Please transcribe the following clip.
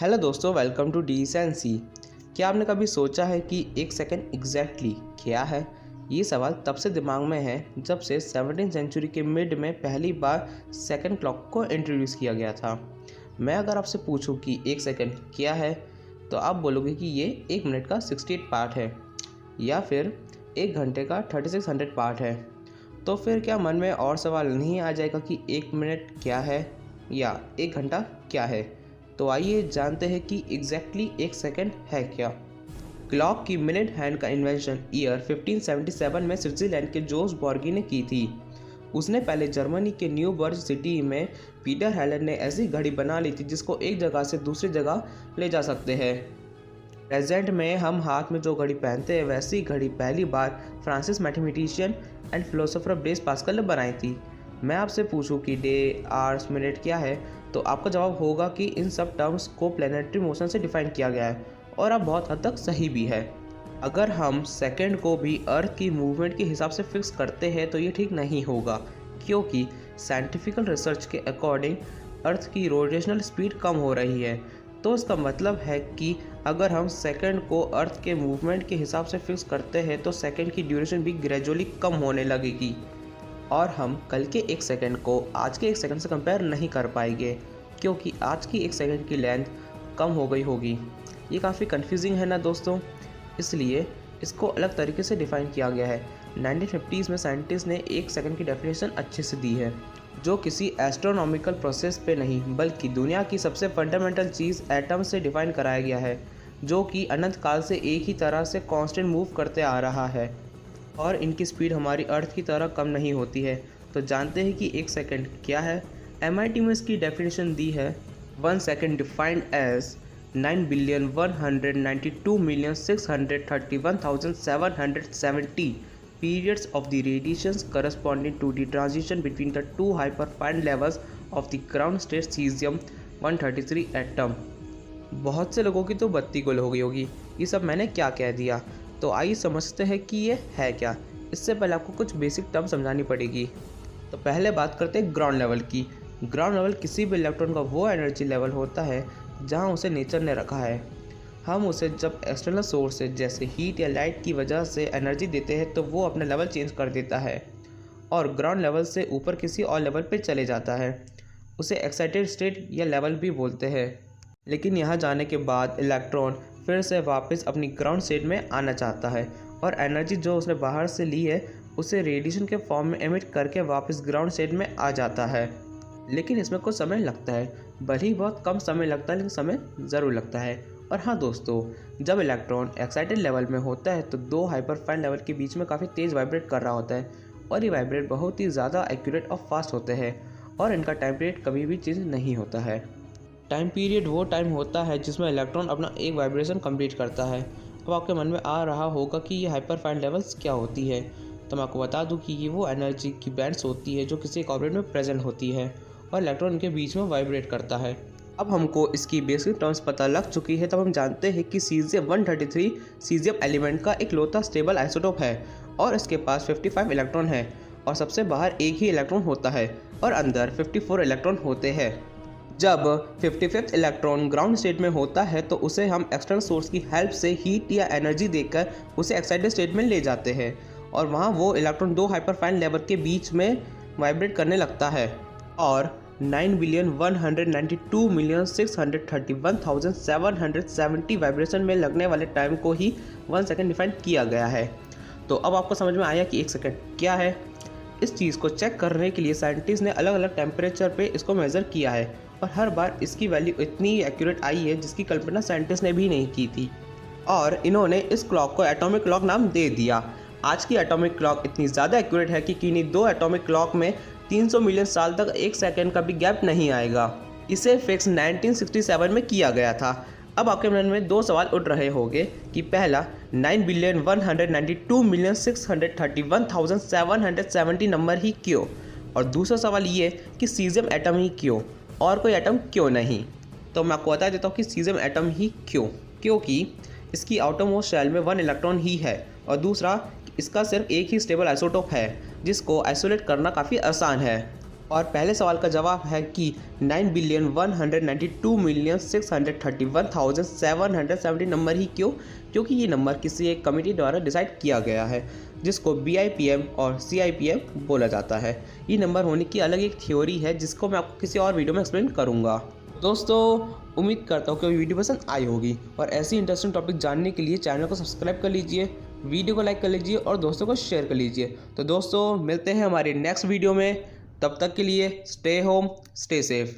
Hello दोस्तों, welcome to D-sensi. क्या आपने कभी सोचा है कि एक सेकंड एग्जैक्टली क्या है? ये सवाल तब से दिमाग में है जब से 17वीं सेंचुरी के मिड में पहली बार सेकंड क्लॉक को इंट्रोड्यूस किया गया था। मैं अगर आपसे पूछूं कि एक सेकंड क्या है, तो आप बोलोगे कि ये एक मिनट का 68 पार्ट है या फिर एक घंटे का 3600 पार्ट है। तो फिर क्या मन में और सवाल नहीं आ जाएगा कि एक मिनट क्या है या एक घंटा क्या है? तो आइए जानते हैं कि एग्जैक्टली एक सेकंड है क्या। क्लॉक की मिनट हैंड का इन्वेंशन ईयर 1577 में स्विट्जरलैंड के जोस बॉर्गी ने की थी। उसने पहले जर्मनी के न्यूबर्ग सिटी में पीटर हेलन ने ऐसी घड़ी बना ली थी जिसको एक जगह से दूसरी जगह ले जा सकते हैं। प्रेजेंट में हम हाथ में जो घड़ी पहनते हैं वैसी घड़ी पहली बार French mathematician and philosopher Blaise Pascal ने बनाई थी। मैं आपसे पूछूं कि डे, आवर्स, मिनट क्या है, तो आपका जवाब होगा कि इन सब टर्म्स को प्लैनेटरी मोशन से डिफाइन किया गया है और अब बहुत हद तक सही भी है। अगर हम सेकंड को भी अर्थ की मूवमेंट के हिसाब से फिक्स करते हैं तो ये ठीक नहीं होगा, क्योंकि साइंटिफिकल रिसर्च के अकॉर्डिंग अर्थ की रोटेशनल स्पीड कम हो रही है। तो इसका मतलब है कि अगर हम सेकंड को अर्थ के मूवमेंट के हिसाब से फिक्स करते हैं तो सेकंड की ड्यूरेशन भी ग्रेजुअली कम होने लगेगी और हम कल के एक सेकंड को आज के एक सेकंड से कंपेयर नहीं कर पाएंगे, क्योंकि आज की एक सेकंड की लेंथ कम हो गई होगी। ये काफ़ी कंफ्यूजिंग है ना दोस्तों, इसलिए इसको अलग तरीके से डिफ़ाइन किया गया है। 1950s में साइंटिस्ट ने एक सेकंड की डेफिनेशन अच्छे से दी है, जो किसी एस्ट्रोनॉमिकल प्रोसेस पे नहीं बल्कि दुनिया की सबसे फंडामेंटल चीज़ एटम से डिफ़ाइन कराया गया है, जो कि अनंत काल से एक ही तरह से कांस्टेंट मूव करते आ रहा है और इनकी स्पीड हमारी अर्थ की तरह कम नहीं होती है। तो जानते हैं कि एक सेकंड क्या है। MIT में इसकी डेफिनेशन दी है, 1 second defined as 9,192,631,770 periods of the radiations corresponding to the transition between the two hyperfine levels of the ground state cesium-133 atom। बहुत से लोगों की तो बत्ती गुल हो गई होगी, ये सब मैंने क्या कह दिया। तो आइए समझते हैं कि ये है क्या। इससे पहले आपको कुछ बेसिक टर्म समझानी पड़ेगी। तो पहले बात करते हैं ग्राउंड लेवल की। ग्राउंड लेवल किसी भी इलेक्ट्रॉन का वो एनर्जी लेवल होता है जहां उसे नेचर ने रखा है। हम उसे जब एक्सटर्नल सोर्स से जैसे हीट या लाइट की वजह से एनर्जी देते हैं तो वो अपना लेवल चेंज कर देता है और ग्राउंड लेवल से ऊपर किसी और लेवल पे चले जाता है। उसे एक्साइटेड स्टेट या लेवल भी बोलते हैं। लेकिन यहाँ जाने के बाद इलेक्ट्रॉन फिर से वापस अपनी ग्राउंड स्टेट में आना चाहता है और एनर्जी जो उसने बाहर से ली है उसे रेडिएशन के फॉर्म में एमिट करके वापस ग्राउंड स्टेट में आ जाता है। लेकिन इसमें कुछ समय लगता है, भले ही बहुत कम समय लगता है लेकिन समय ज़रूर लगता है। और हाँ दोस्तों, जब इलेक्ट्रॉन एक्साइटेड लेवल में होता है तो दो हाइपरफाइन लेवल के बीच में काफ़ी तेज़ वाइब्रेट कर रहा होता है और ये वाइब्रेट बहुत ही ज़्यादा एक्यूरेट और फास्ट होते हैं और इनका टाइम पीरियड कभी भी चेंज नहीं होता है। टाइम पीरियड वो टाइम होता है जिसमें इलेक्ट्रॉन अपना एक वाइब्रेशन कंप्लीट करता है। अब आपके मन में आ रहा होगा कि ये हाइपरफाइन लेवल्स क्या होती है, तो मैं आपको बता दूं कि ये वो एनर्जी की बैंड्स होती है जो किसी एक ऑर्बिट में प्रेजेंट होती है और इलेक्ट्रॉन के बीच में वाइब्रेट करता है। अब हमको इसकी बेसिक टर्म्स पता लग चुकी है, तब हम जानते हैं कि सीजियम-133 सीजियम एलिमेंट का इकलौता स्टेबल आइसोटोप है और इसके पास 55 इलेक्ट्रॉन है और सबसे बाहर एक ही इलेक्ट्रॉन होता है और अंदर 54 इलेक्ट्रॉन होते हैं। जब 55th इलेक्ट्रॉन ग्राउंड स्टेट में होता है तो उसे हम एक्सटर्नल सोर्स की हेल्प से हीट या एनर्जी देकर उसे एक्साइटेड स्टेट में ले जाते हैं और वहाँ वो इलेक्ट्रॉन दो हाइपरफाइन लेवल के बीच में वाइब्रेट करने लगता है और 9,192,631,770 वाइब्रेशन में लगने वाले टाइम को ही 1 सेकंड डिफाइन किया गया है। तो अब आपको समझ में आया कि एक सेकंड क्या है। इस चीज़ को चेक करने के लिए साइंटिस्ट ने अलग अलग टेम्परेचर पे इसको मेज़र किया है और हर बार इसकी वैल्यू इतनी एक्यूरेट आई है जिसकी कल्पना साइंटिस्ट ने भी नहीं की थी और इन्होंने इस क्लॉक को एटॉमिक क्लॉक नाम दे दिया। आज की एटॉमिक क्लॉक इतनी ज़्यादा एक्यूरेट है कि किन्हीं दो एटॉमिक क्लॉक में 300 मिलियन साल तक एक सेकंड का भी गैप नहीं आएगा। इसे फिक्स 1967 में किया गया था। अब आपके मन में दो सवाल उठ रहे होंगे कि पहला 9,192,631,770 नंबर ही क्यों, और दूसरा सवाल ये कि सीजियम एटम ही क्यों और कोई एटम क्यों नहीं। तो मैं आपको बता देता हूँ कि सीजियम एटम ही क्यों, क्योंकि इसकी आउटरमोस्ट शेल में 1 इलेक्ट्रॉन ही है और दूसरा इसका सिर्फ एक ही स्टेबल आइसोटोप है जिसको आइसोलेट करना काफ़ी आसान है और पहले सवाल का जवाब है कि 9,192,631,770 नंबर ही क्यों? क्योंकि ये नंबर किसी एक कमेटी द्वारा डिसाइड किया गया है जिसको BIPM और CIPM बोला जाता है। ये नंबर होने की अलग एक थ्योरी है जिसको मैं आपको किसी और वीडियो में एक्सप्लेन करूँगा। दोस्तों, उम्मीद करता हूँ कि वीडियो पसंद आई होगी और ऐसी इंटरेस्टिंग टॉपिक जानने के लिए चैनल को सब्सक्राइब कर लीजिए, वीडियो को लाइक कर लीजिए और दोस्तों को शेयर कर लीजिए। तो दोस्तों, मिलते हैं हमारे नेक्स्ट वीडियो में। तब तक के लिए स्टे होम, स्टे सेफ।